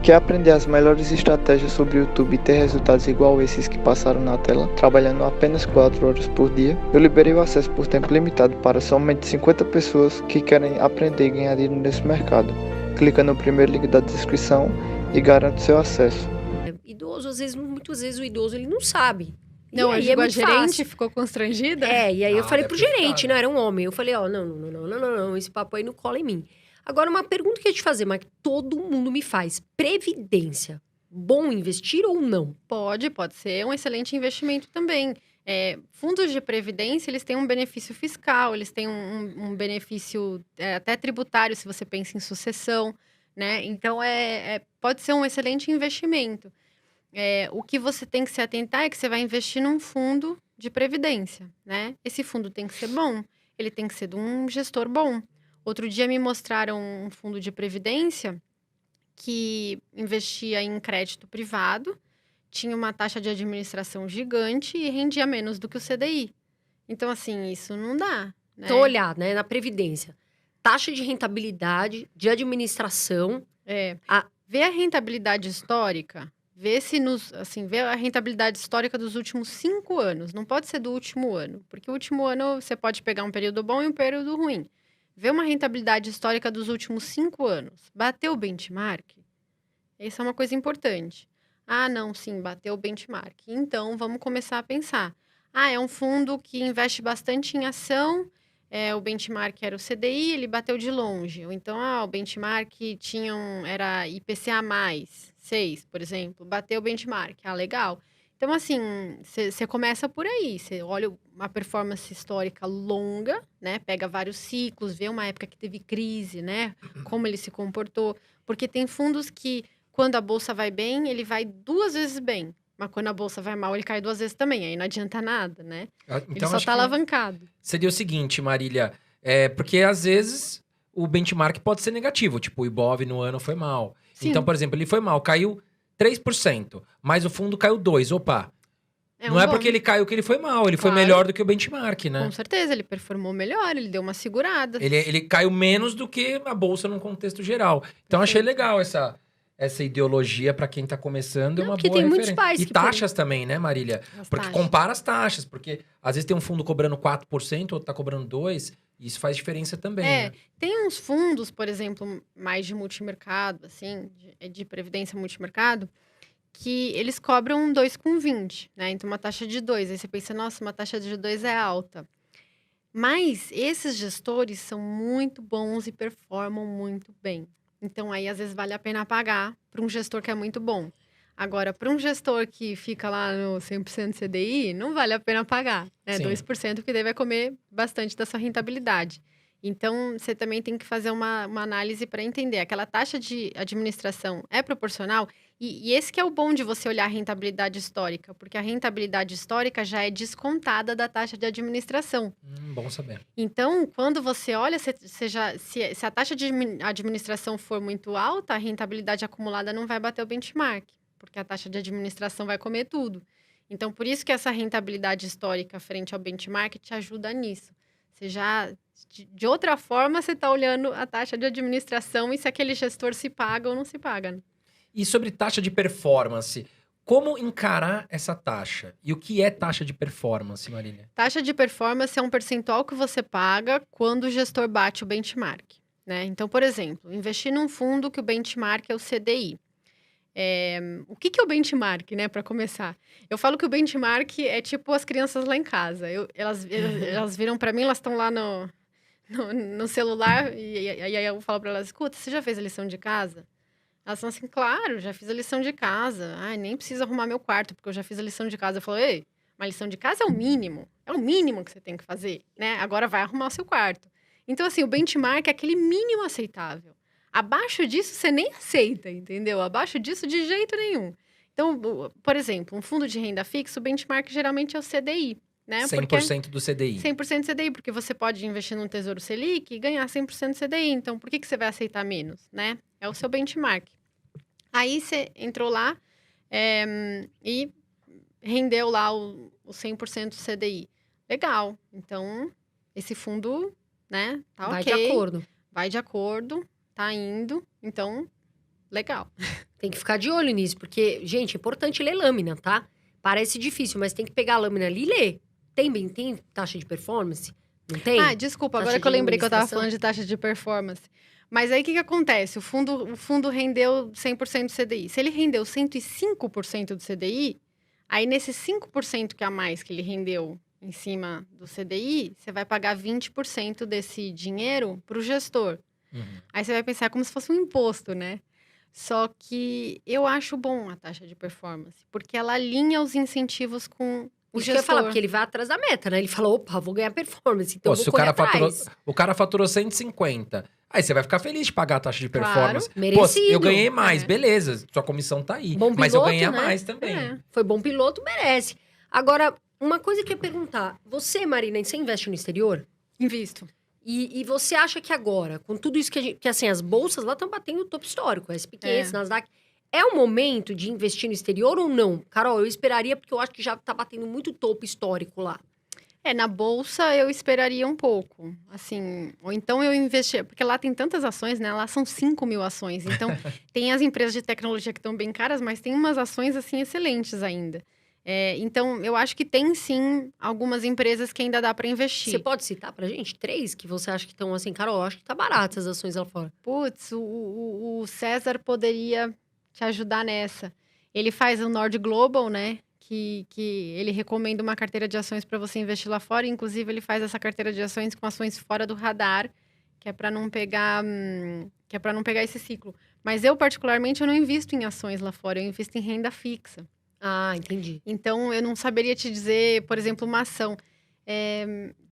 Quer aprender as melhores estratégias sobre o YouTube e ter resultados igual esses que passaram na tela, trabalhando apenas 4 horas por dia? Eu liberei o acesso por tempo limitado para somente 50 pessoas que querem aprender e ganhar dinheiro nesse mercado. Clica no primeiro link da descrição e garante seu acesso. Idoso, às vezes, muitas vezes o idoso ele não sabe. Não, e eu aí digo, é a muito gerente fácil. ficou constrangida? E aí eu falei pro deve ter gerente, ficado. não, era um homem. Eu falei, não, esse papo aí não cola em mim. Agora, uma pergunta que eu ia te fazer, mas que todo mundo me faz. Previdência, bom investir ou não? Pode ser um excelente investimento também. Fundos de previdência, eles têm um benefício fiscal, eles têm um benefício até tributário, se você pensa em sucessão, né? Então, pode ser um excelente investimento. O que você tem que se atentar é que você vai investir num fundo de previdência, né? Esse fundo tem que ser bom, ele tem que ser de um gestor bom. Outro dia me mostraram um fundo de previdência que investia em crédito privado, tinha uma taxa de administração gigante e rendia menos do que o CDI. Então, assim, isso não dá, né? Então, olhar, né, na previdência. Taxa de rentabilidade, de administração. Vê a rentabilidade histórica, vê a rentabilidade histórica dos últimos 5 anos. Não pode ser do último ano, porque o último ano você pode pegar um período bom e um período ruim. Vê uma rentabilidade histórica dos últimos 5 anos. Bateu o benchmark? Isso é uma coisa importante. Ah, não, sim, bateu o benchmark. Então, vamos começar a pensar. É um fundo que investe bastante em ação, o benchmark era o CDI, ele bateu de longe. Ou então, o benchmark era IPCA+, 6, por exemplo, bateu o benchmark. Legal. Então, assim, você começa por aí. Você olha uma performance histórica longa, né? Pega vários ciclos, vê uma época que teve crise, né? Como ele se comportou. Porque tem fundos que, quando a bolsa vai bem, ele vai 2 vezes bem. Mas quando a bolsa vai mal, ele cai 2 vezes também. Aí não adianta nada, né? Então, Ele só acho tá que alavancado. seria o seguinte, Marília. Porque às vezes o benchmark pode ser negativo. Tipo, o Ibov no ano foi mal. Sim. Então, por exemplo, ele foi mal, caiu 3%, mas o fundo caiu 2%. Opa! Não é porque ele caiu que ele foi mal, ele foi Claro. melhor do que o benchmark, né? Com certeza, ele performou melhor, ele deu uma segurada. Ele caiu menos do que a bolsa num contexto geral. Então, achei legal essa ideologia pra quem tá começando, é uma porque boa tem muitos referência. pais E que taxas também, né, Marília? As Porque taxas. compara as taxas, porque às vezes tem um fundo cobrando 4%, outro tá cobrando 2%, e isso faz diferença também, né? Tem uns fundos, por exemplo, mais de multimercado, assim, de previdência multimercado, que eles cobram 2,20, né? Então, uma taxa de 2. Aí você pensa, nossa, uma taxa de 2 é alta. Mas esses gestores são muito bons e performam muito bem. Então, aí, às vezes, vale a pena pagar para um gestor que é muito bom. Agora, para um gestor que fica lá no 100% CDI, não vale a pena pagar, né? Sim. 2%, porque daí vai comer bastante da sua rentabilidade. Então, você também tem que fazer uma análise para entender. Aquela taxa de administração é proporcional? E esse que é o bom de você olhar a rentabilidade histórica, porque a rentabilidade histórica já é descontada da taxa de administração. Bom saber. Então, quando você olha, se a taxa de administração for muito alta, a rentabilidade acumulada não vai bater o benchmark, porque a taxa de administração vai comer tudo. Então, por isso que essa rentabilidade histórica frente ao benchmark te ajuda nisso. Você já, de outra forma, você está olhando a taxa de administração e se aquele gestor se paga ou não se paga, né? E sobre taxa de performance, como encarar essa taxa? E o que é taxa de performance, Marília? Taxa de performance é um percentual que você paga quando o gestor bate o benchmark, né? Então, por exemplo, investir num fundo que o benchmark é o CDI. O que é o benchmark, né, para começar? Eu falo que o benchmark é tipo as crianças lá em casa. Elas viram para mim, elas estão lá no celular, e aí eu falo para elas, escuta, você já fez a lição de casa? Elas falam assim, claro, já fiz a lição de casa. Ai, nem preciso arrumar meu quarto, porque eu já fiz a lição de casa. Eu falo, ei, uma lição de casa é o mínimo. É o mínimo que você tem que fazer, né? Agora vai arrumar o seu quarto. Então, assim, o benchmark é aquele mínimo aceitável. Abaixo disso, você nem aceita, entendeu? Abaixo disso, de jeito nenhum. Então, por exemplo, um fundo de renda fixa, o benchmark geralmente é o CDI, né? 100% do CDI. 100% CDI, porque você pode investir num Tesouro Selic e ganhar 100% CDI. Então, por que você vai aceitar menos, né? É o seu benchmark. Aí, você entrou lá e rendeu lá o 100% CDI. Legal. Então, esse fundo, né, tá Vai ok. de acordo. Vai de acordo, tá indo. Então, Legal. Tem que ficar de olho nisso, porque, gente, é importante ler lâmina, tá? Parece difícil, mas tem que pegar a lâmina ali e ler. Tem taxa de performance? Não tem? Ah, desculpa, Taxa agora que eu de lembrei que eu tava administração? falando de taxa de performance. Mas aí o que acontece? O fundo rendeu 100% do CDI. Se ele rendeu 105% do CDI, aí nesses 5% que a mais que ele rendeu em cima do CDI, você vai pagar 20% desse dinheiro para o gestor. Uhum. Aí você vai pensar como se fosse um imposto, né? Só que eu acho bom a taxa de performance, porque ela alinha os incentivos com o Isso que eu ia gestor. falar, porque ele vai atrás da meta, né? Ele fala, opa, vou ganhar performance, então Pô, eu vou se correr atrás. o cara faturou 150, aí você vai ficar feliz de pagar a taxa de Claro, performance. Pô, merecido. eu ganhei mais, É. beleza, sua comissão tá aí. Bom Mas eu piloto, ganhei a né? mais também. É. Foi bom piloto, merece. Agora, uma coisa que eu ia perguntar. Você, Marina, você investe no exterior? Invisto. E você acha que agora, com tudo isso que assim, as bolsas lá estão batendo o topo histórico, SP500, Nasdaq, é o momento de investir no exterior ou não? Carol, eu esperaria, porque eu acho que já tá batendo muito topo histórico lá. Na bolsa eu esperaria um pouco, assim, ou então eu investir, porque lá tem tantas ações, né? Lá são 5.000 ações, então tem as empresas de tecnologia que estão bem caras, mas tem umas ações, assim, excelentes ainda. Então, eu acho que tem, sim, algumas empresas que ainda dá para investir. Você pode citar pra gente 3 que você acha que estão assim, Carol, eu acho que tá barato as ações lá fora. Putz, o César poderia te ajudar nessa. Ele faz o Nord Global, né? Que ele recomenda uma carteira de ações para você investir lá fora. Inclusive, ele faz essa carteira de ações com ações fora do radar, que é para não pegar, esse ciclo. Mas eu, particularmente, eu não invisto em ações lá fora, eu invisto em renda fixa. Ah, entendi. Então, eu não saberia te dizer, por exemplo, uma ação.